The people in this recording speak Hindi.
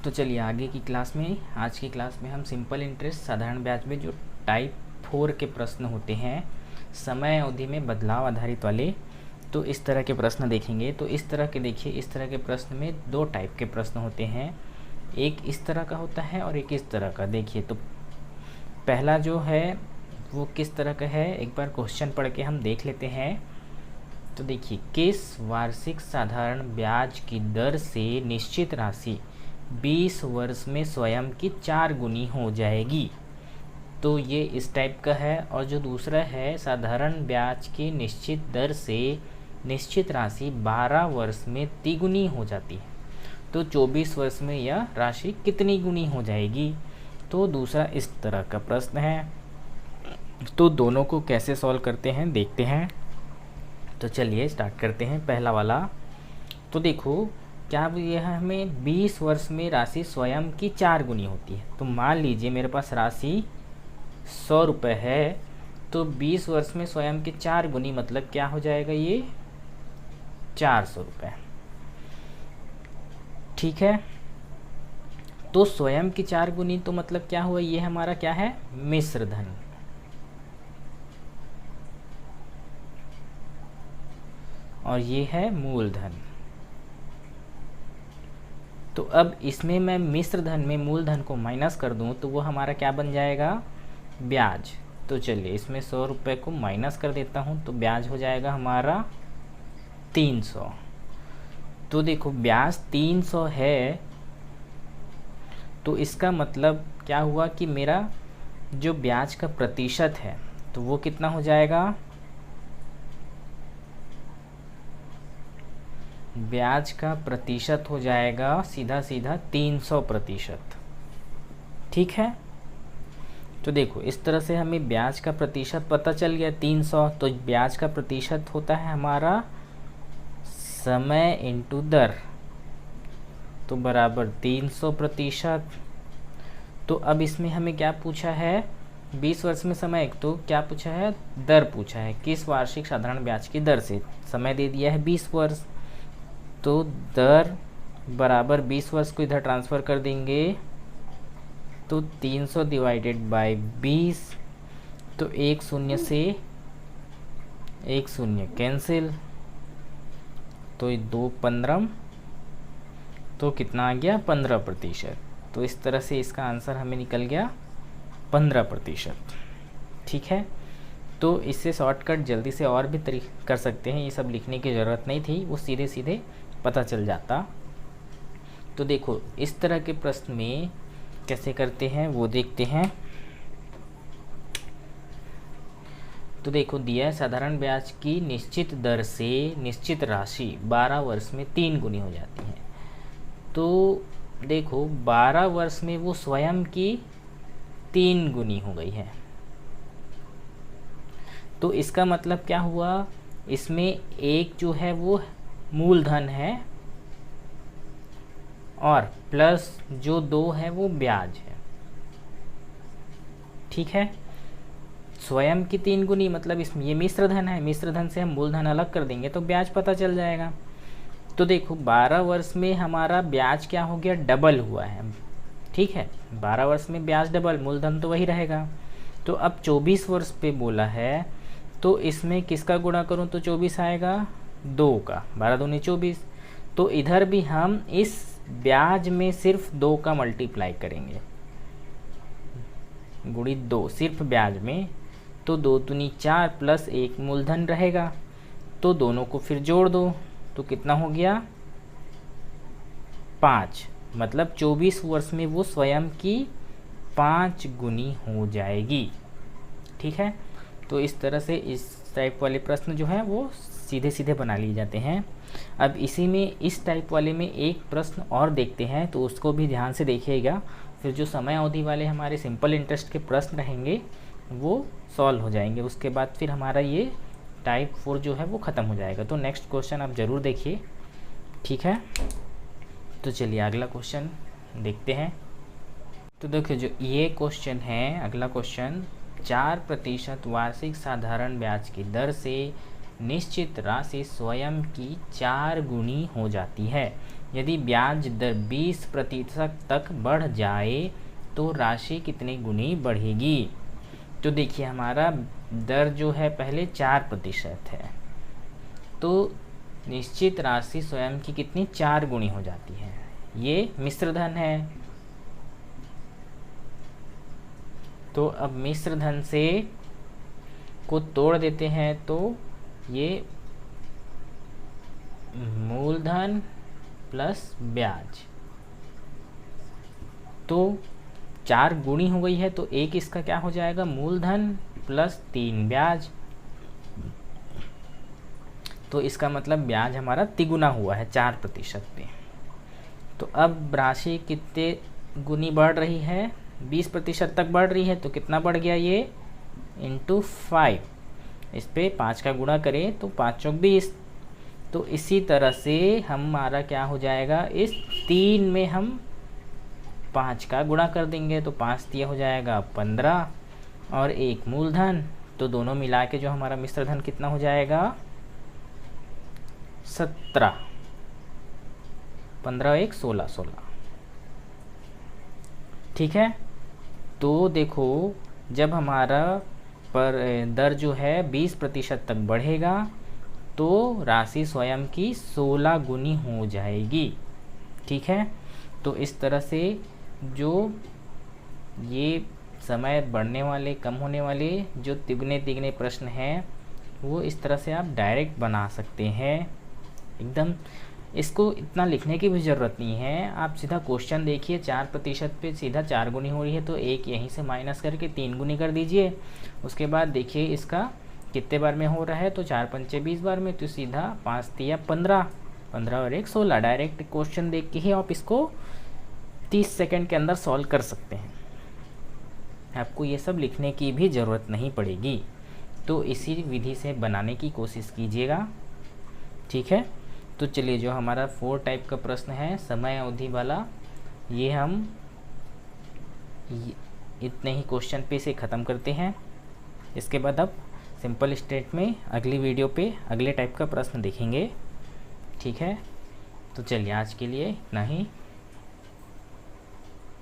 तो चलिए आगे की क्लास में, आज की क्लास में हम सिंपल इंटरेस्ट साधारण ब्याज में जो टाइप 4 के प्रश्न होते हैं समय अवधि में बदलाव आधारित वाले, तो इस तरह के प्रश्न देखेंगे। तो इस तरह के देखिए, इस तरह के प्रश्न में दो टाइप के प्रश्न होते हैं, एक इस तरह का होता है और एक इस तरह का। देखिए तो पहला जो है वो किस तरह का है, एक बार क्वेश्चन पढ़ के हम देख लेते हैं। तो देखिए, किस वार्षिक साधारण ब्याज की दर से निश्चित राशि 20 वर्ष में स्वयं की 4 गुनी हो जाएगी। तो ये इस टाइप का है। और जो दूसरा है, साधारण ब्याज की निश्चित दर से निश्चित राशि 12 वर्ष में तिगुनी हो जाती है। तो 24 वर्ष में यह राशि कितनी गुनी हो जाएगी। तो दूसरा इस तरह का प्रश्न है। तो दोनों को कैसे सॉल्व करते हैं देखते हैं। तो चलिए स्टार्ट करते हैं। पहला वाला, तो देखो क्या यह हमें 20 वर्ष में राशि स्वयं की 4 गुनी होती है। तो मान लीजिए मेरे पास राशि 100 रुपये है, तो 20 वर्ष में स्वयं की 4 गुनी मतलब क्या हो जाएगा, ये 400 रुपये। ठीक है, तो स्वयं की 4 गुनी तो मतलब क्या हुआ, ये हमारा क्या है, मिश्र धन। और ये है मूलधन। तो अब इसमें मैं मिश्र धन में मूलधन को माइनस कर दूं तो वो हमारा क्या बन जाएगा, ब्याज। तो चलिए इसमें 100 रुपये को माइनस कर देता हूं, तो ब्याज हो जाएगा हमारा 300। तो देखो ब्याज 300 है, तो इसका मतलब क्या हुआ कि मेरा जो ब्याज का प्रतिशत है तो वो कितना हो जाएगा, ब्याज का प्रतिशत हो जाएगा सीधा सीधा 300%। ठीक है, तो देखो इस तरह से हमें ब्याज का प्रतिशत पता चल गया 300। तो ब्याज का प्रतिशत होता है हमारा समय इंटू दर, तो बराबर 300%। तो अब इसमें हमें क्या पूछा है, 20 वर्ष में समय, तो क्या पूछा है, दर पूछा है, किस वार्षिक साधारण ब्याज की दर से। समय दे दिया है 20 वर्ष, तो दर बराबर 20 वर्ष को इधर ट्रांसफ़र कर देंगे, तो 300 डिवाइडेड बाय 20, तो एक शून्य से एक शून्य कैंसिल, तो 2 15, तो कितना आ गया, 15%। तो इस तरह से इसका आंसर हमें निकल गया 15%। ठीक है, तो इससे शॉर्टकट जल्दी से और भी कर सकते हैं, ये सब लिखने की ज़रूरत नहीं थी, वो सीधे सीधे पता चल जाता। तो देखो इस तरह के प्रश्न में कैसे करते हैं वो देखते हैं। तो देखो दिया है, साधारण ब्याज की निश्चित दर से निश्चित राशि 12 वर्ष में 3 गुनी हो जाती है। तो देखो 12 वर्ष में वो स्वयं की 3 गुनी हो गई है। तो इसका मतलब क्या हुआ, इसमें एक जो है वो मूलधन है और प्लस जो 2 है वो ब्याज है। ठीक है, स्वयं की 3 गुनी मतलब इसमें ये मिश्र धन है, मिश्र धन से हम मूलधन अलग कर देंगे तो ब्याज पता चल जाएगा। तो देखो 12 वर्ष में हमारा ब्याज क्या हो गया, डबल हुआ है। ठीक है, 12 वर्ष में ब्याज डबल, मूलधन तो वही रहेगा। तो अब 24 वर्ष पे बोला है, तो इसमें किसका गुणा करूं तो 24 आएगा, 2 का, 12 दूनी 24। तो इधर भी हम इस ब्याज में सिर्फ 2 का मल्टीप्लाई करेंगे, गुणित 2 सिर्फ ब्याज में, तो 2 दूनी 4 प्लस 1 मूलधन रहेगा। तो दोनों को फिर जोड़ दो, तो कितना हो गया, 5। मतलब 24 वर्ष में वो स्वयं की 5 गुनी हो जाएगी। ठीक है, तो इस तरह से इस टाइप वाले प्रश्न जो हैं वो सीधे सीधे बना लिए जाते हैं। अब इसी में इस टाइप वाले में एक प्रश्न और देखते हैं, तो उसको भी ध्यान से देखिएगा। फिर जो समय अवधि वाले हमारे सिंपल इंटरेस्ट के प्रश्न रहेंगे वो सॉल्व हो जाएंगे। उसके बाद फिर हमारा ये टाइप 4 जो है वो ख़त्म हो जाएगा। तो नेक्स्ट क्वेश्चन आप ज़रूर देखिए। ठीक है, तो चलिए अगला क्वेश्चन देखते हैं। तो देखिए जो ये क्वेश्चन है, अगला क्वेश्चन, 4% वार्षिक साधारण ब्याज की दर से निश्चित राशि स्वयं की 4 गुनी हो जाती है। यदि ब्याज दर 20% तक बढ़ जाए तो राशि कितनी गुनी बढ़ेगी। तो देखिए हमारा दर जो है पहले 4% है, तो निश्चित राशि स्वयं की कितनी 4 गुनी हो जाती है। ये मिश्र धन है, तो अब मिश्र धन से को तोड़ देते हैं तो ये मूलधन प्लस ब्याज, तो 4 गुणी हो गई है, तो एक इसका क्या हो जाएगा मूलधन प्लस 3 ब्याज, तो इसका मतलब ब्याज हमारा तिगुना हुआ है 4% पे। तो अब राशि कितने गुनी बढ़ रही है, 20% तक बढ़ रही है, तो कितना बढ़ गया ये इंटू 5, इस पे 5 का गुणा करें तो 5 चौक 20। तो इसी तरह से हमारा क्या हो जाएगा, इस 3 में हम 5 का गुणा कर देंगे तो 5 दिया हो जाएगा 15 और एक मूलधन, तो दोनों मिला के जो हमारा मिश्र धन कितना हो जाएगा 17, 15 एक 16। ठीक है, तो देखो जब हमारा पर दर जो है 20% तक बढ़ेगा तो राशि स्वयं की 16 गुनी हो जाएगी। ठीक है, तो इस तरह से जो ये समय बढ़ने वाले कम होने वाले जो तिगने प्रश्न हैं वो इस तरह से आप डायरेक्ट बना सकते हैं एकदम। इसको इतना लिखने की भी ज़रूरत नहीं है, आप सीधा क्वेश्चन देखिए 4% पे सीधा 4 गुनी हो रही है तो एक यहीं से माइनस करके 3 गुनी कर दीजिए। उसके बाद देखिए इसका कितने बार में हो रहा है, तो 4 पंचे 20 बार में, तो सीधा 5 तिया 15, 15 और 1 16। डायरेक्ट क्वेश्चन देख के ही आप इसको 30 सेकंड के अंदर सॉल्व कर सकते हैं, आपको ये सब लिखने की भी ज़रूरत नहीं पड़ेगी। तो इसी विधि से बनाने की कोशिश कीजिएगा। ठीक है, तो चलिए जो हमारा 4 टाइप का प्रश्न है समय अवधि वाला, ये हम इतने ही क्वेश्चन पे से ख़त्म करते हैं। इसके बाद अब सिंपल स्टेट में अगली वीडियो पे अगले टाइप का प्रश्न देखेंगे। ठीक है, तो चलिए आज के लिए इतना ही।